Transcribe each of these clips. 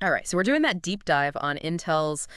All right, so we're doing that deep dive on Intel's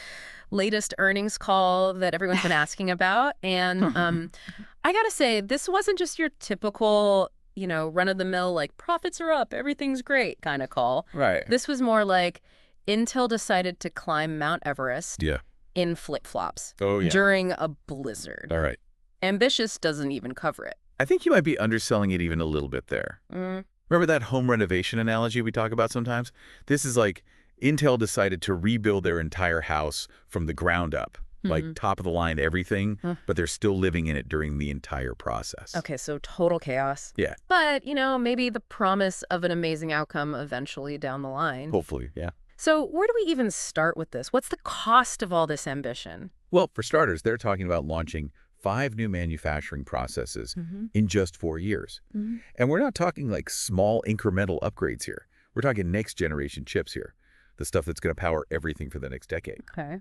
latest earnings call that everyone's been asking about. And I got to say, this wasn't just your typical, run-of-the-mill, like, profits are up, everything's great kind of call. Right. This was more like Intel decided to climb Mount Everest Yeah. in flip-flops Oh, yeah. during a blizzard. All right. Ambitious doesn't even cover it. I think you might be underselling it even a little bit there. Remember that home renovation analogy we talk about sometimes? This is like Intel decided to rebuild their entire house from the ground up, like top of the line everything, but they're still living in it during the entire process. Okay, so total chaos. Yeah. But, maybe the promise of an amazing outcome eventually down the line. Hopefully, yeah. So where do we even start with this? What's the cost of all this ambition? Well, for starters, they're talking about launching 5 new manufacturing processes in just 4 years. And we're not talking like small incremental upgrades here. We're talking next generation chips here, the stuff that's going to power everything for the next decade. Okay.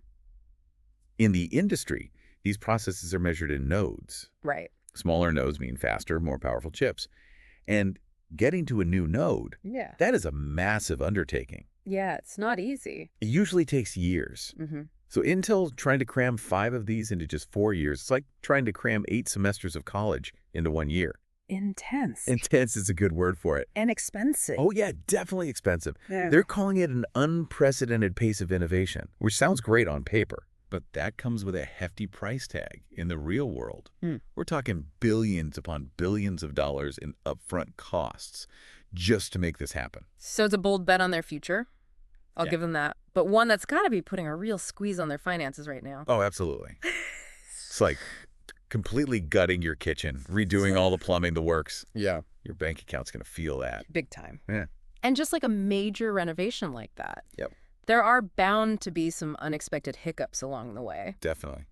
In the industry, these processes are measured in nodes. Right. Smaller nodes mean faster, more powerful chips. And getting to a new node, that is a massive undertaking. Yeah, it's not easy. It usually takes years. So Intel trying to cram 5 of these into just 4 years, it's like trying to cram 8 semesters of college into 1 year. Intense. Intense is a good word for it. And expensive. Oh, yeah, definitely expensive. Yeah. They're calling it an unprecedented pace of innovation, which sounds great on paper. But that comes with a hefty price tag in the real world. We're talking billions upon billions of dollars in upfront costs just to make this happen. So it's a bold bet on their future. I'll give them that. But one that's got to be putting a real squeeze on their finances right now. Oh, absolutely. It's like completely gutting your kitchen, redoing all the plumbing, the works. Yeah. Your bank account's going to feel that. Big time. Yeah. And just like a major renovation like that. Yep. There are bound to be some unexpected hiccups along the way. Definitely.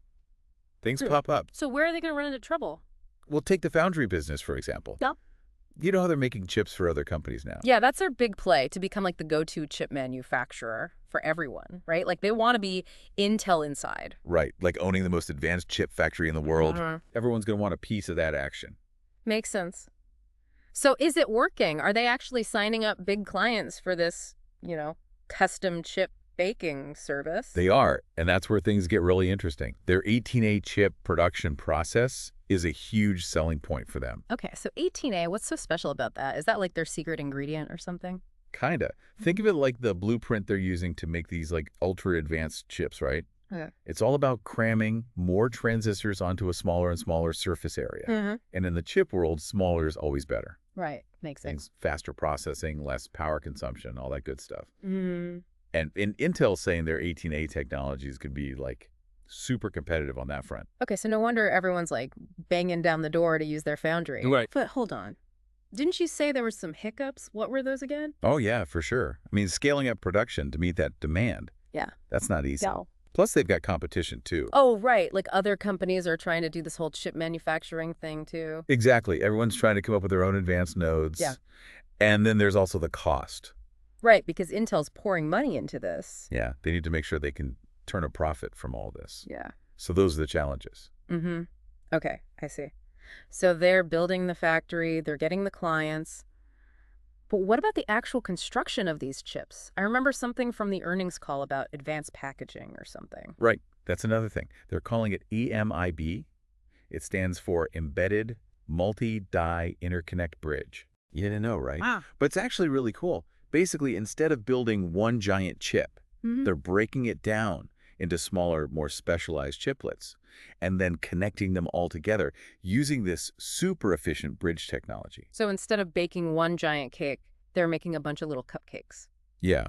Things pop up. So where are they going to run into trouble? Well, take the foundry business, for example. Yep. You know how they're making chips for other companies now? Yeah, that's their big play, to become like the go-to chip manufacturer for everyone, right? Like they want to be Intel inside. Right, like owning the most advanced chip factory in the world. Everyone's going to want a piece of that action. Makes sense. So is it working? Are they actually signing up big clients for this, custom chip baking service? They are, and that's where things get really interesting. Their 18A chip production process is a huge selling point for them. Okay, so 18A, what's so special about that? Is that like their secret ingredient or something? Kinda. Think of it like the blueprint they're using to make these like ultra advanced chips, right? Okay. It's all about cramming more transistors onto a smaller and smaller surface area. And in the chip world, smaller is always better. Right, makes sense. Things faster processing, less power consumption, all that good stuff. And Intel's saying their 18A technologies could be like super competitive on that front. Okay, so no wonder everyone's like banging down the door to use their foundry. Right. But hold on. Didn't you say there were some hiccups? What were those again? Oh, yeah, for sure. I mean, scaling up production to meet that demand. Yeah. That's not easy. No. Plus, they've got competition, too. Oh, right. Like other companies are trying to do this whole chip manufacturing thing, too. Exactly. Everyone's trying to come up with their own advanced nodes. Yeah. And then there's also the cost. Right, because Intel's pouring money into this. Yeah, they need to make sure they can turn a profit from all this. Yeah. So those are the challenges. Okay, I see. So they're building the factory, they're getting the clients. But what about the actual construction of these chips? I remember something from the earnings call about advanced packaging or something. Right. That's another thing. They're calling it EMIB. It stands for Embedded Multi-Die Interconnect Bridge. You didn't know, right? Wow. But it's actually really cool. Basically, instead of building one giant chip, they're breaking it down into smaller, more specialized chiplets, and then connecting them all together using this super efficient bridge technology. So instead of baking one giant cake, they're making a bunch of little cupcakes. Yeah.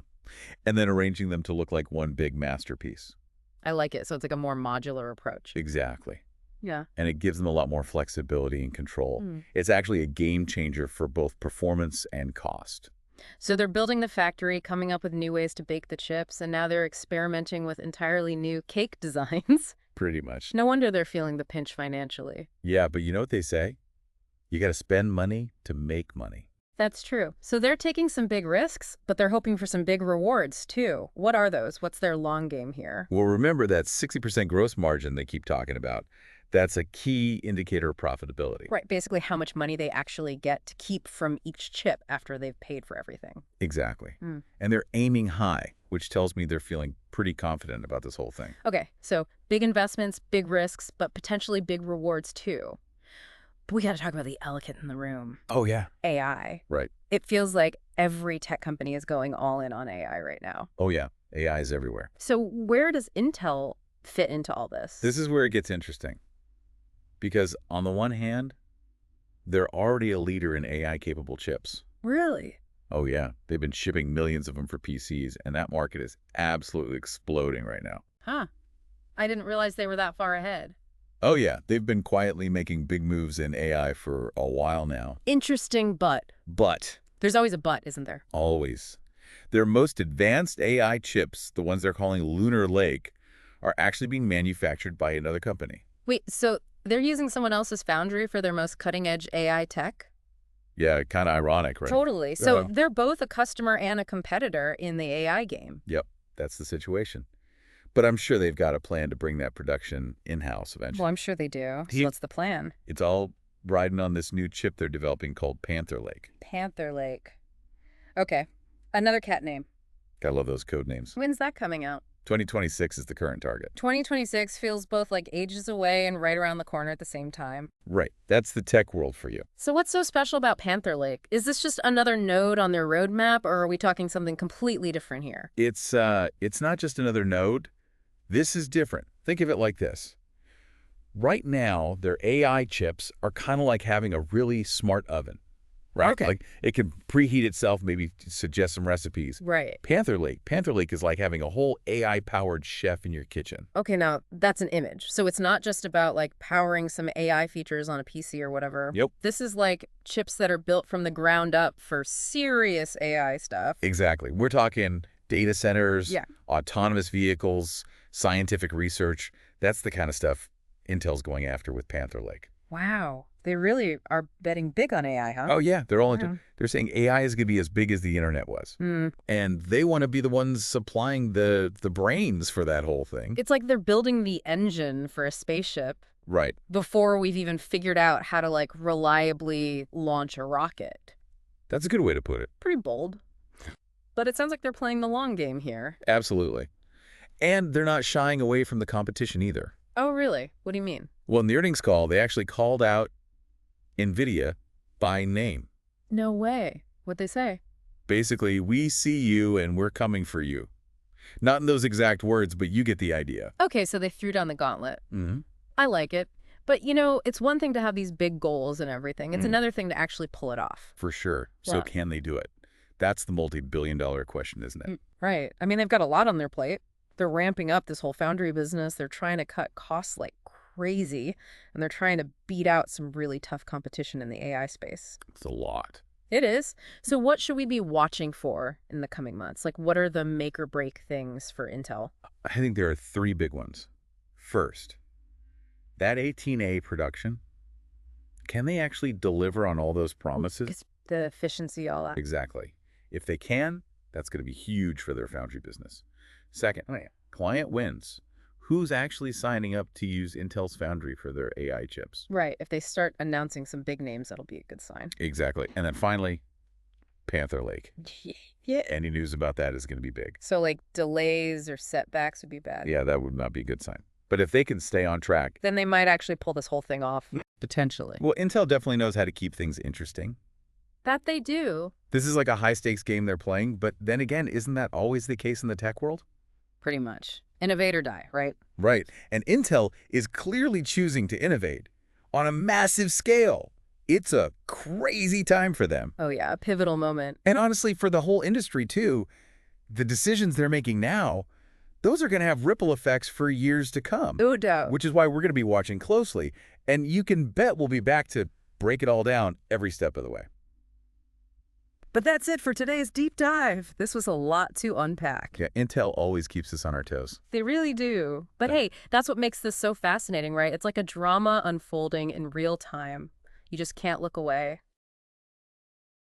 And then arranging them to look like one big masterpiece. I like it. So it's like a more modular approach. Exactly. Yeah. And it gives them a lot more flexibility and control. It's actually a game changer for both performance and cost. So they're building the factory, coming up with new ways to bake the chips, and now they're experimenting with entirely new cake designs. Pretty much. No wonder they're feeling the pinch financially. Yeah, but you know what they say? You got to spend money to make money. That's true. So they're taking some big risks, but they're hoping for some big rewards, too. What are those? What's their long game here? Well, remember that 60% gross margin they keep talking about. That's a key indicator of profitability. Right, basically how much money they actually get to keep from each chip after they've paid for everything. Exactly. And they're aiming high. which tells me they're feeling pretty confident about this whole thing. Okay, so big investments, big risks, but potentially big rewards too. But we got to talk about the elephant in the room. Oh, yeah. AI. Right. It feels like every tech company is going all in on AI right now. Oh, yeah. AI is everywhere. So where does Intel fit into all this? This is where it gets interesting. Because on the one hand, they're already a leader in AI-capable chips. Really? Oh, yeah. They've been shipping millions of them for PCs, and that market is absolutely exploding right now. Huh. I didn't realize they were that far ahead. Oh, yeah. They've been quietly making big moves in AI for a while now. Interesting, but. But. There's always a but, isn't there? Always. Their most advanced AI chips, the ones they're calling Lunar Lake, are actually being manufactured by another company. Wait, so they're using someone else's foundry for their most cutting-edge AI tech? Yeah, kind of ironic, right? Totally. So they're both a customer and a competitor in the AI game. Yep, that's the situation. But I'm sure they've got a plan to bring that production in-house eventually. Well, I'm sure they do. So what's the plan? It's all riding on this new chip they're developing called Panther Lake. Panther Lake. Okay. Another cat name. Gotta love those code names. When's that coming out? 2026 is the current target. 2026 feels both like ages away and right around the corner at the same time. Right. That's the tech world for you. So what's so special about Panther Lake? Is this just another node on their roadmap, or are we talking something completely different here? It's not just another node. This is different. Think of it like this. Right now, their AI chips are kind of like having a really smart oven. Right? Okay. Like it can preheat itself, maybe suggest some recipes. Right. Panther Lake is like having a whole AI-powered chef in your kitchen. Okay, now that's an image. So it's not just about like powering some AI features on a PC or whatever. Yep. This is like chips that are built from the ground up for serious AI stuff. Exactly. We're talking data centers, autonomous vehicles, scientific research. That's the kind of stuff Intel's going after with Panther Lake. Wow. They really are betting big on AI, huh? Oh, yeah. They're saying AI is going to be as big as the internet was. And they want to be the ones supplying the brains for that whole thing. It's like they're building the engine for a spaceship. Right. Before we've even figured out how to, like, reliably launch a rocket. That's a good way to put it. Pretty bold. But it sounds like they're playing the long game here. Absolutely. And they're not shying away from the competition either. Oh, really? What do you mean? Well, in the earnings call, they actually called out NVIDIA by name. No way. What'd they say? Basically, we see you and we're coming for you. Not in those exact words, but you get the idea. Okay, so they threw down the gauntlet. Mm-hmm. I like it. But, you know, it's one thing to have these big goals and everything. It's another thing to actually pull it off. For sure. So can they do it? That's the multi-billion-dollar question, isn't it? Right. I mean, they've got a lot on their plate. They're ramping up this whole foundry business. They're trying to cut costs like crazy, and they're trying to beat out some really tough competition in the AI space. It's a lot. It is. So what should we be watching for in the coming months? Like, what are the make or break things for Intel? I think there are three big ones. First, that 18A production, can they actually deliver on all those promises? The efficiency, all that. Exactly. If they can, that's going to be huge for their foundry business. Second, client wins. Who's actually signing up to use Intel's foundry for their AI chips? Right. If they start announcing some big names, that'll be a good sign. Exactly. And then finally, Panther Lake. Yeah. Any news about that is going to be big. So like delays or setbacks would be bad. Yeah, that would not be a good sign. But if they can stay on track, then they might actually pull this whole thing off. Potentially. Well, Intel definitely knows how to keep things interesting. That they do. This is like a high-stakes game they're playing, but then again, isn't that always the case in the tech world? Pretty much. Innovate or die, right? Right. And Intel is clearly choosing to innovate on a massive scale. It's a crazy time for them. Oh, yeah, a pivotal moment. And honestly, for the whole industry, too, the decisions they're making now, those are going to have ripple effects for years to come. No doubt. Which is why we're going to be watching closely. And you can bet we'll be back to break it all down every step of the way. But that's it for today's deep dive. This was a lot to unpack. Yeah, Intel always keeps us on our toes. They really do. But hey, that's what makes this so fascinating, right? It's like a drama unfolding in real time. You just can't look away.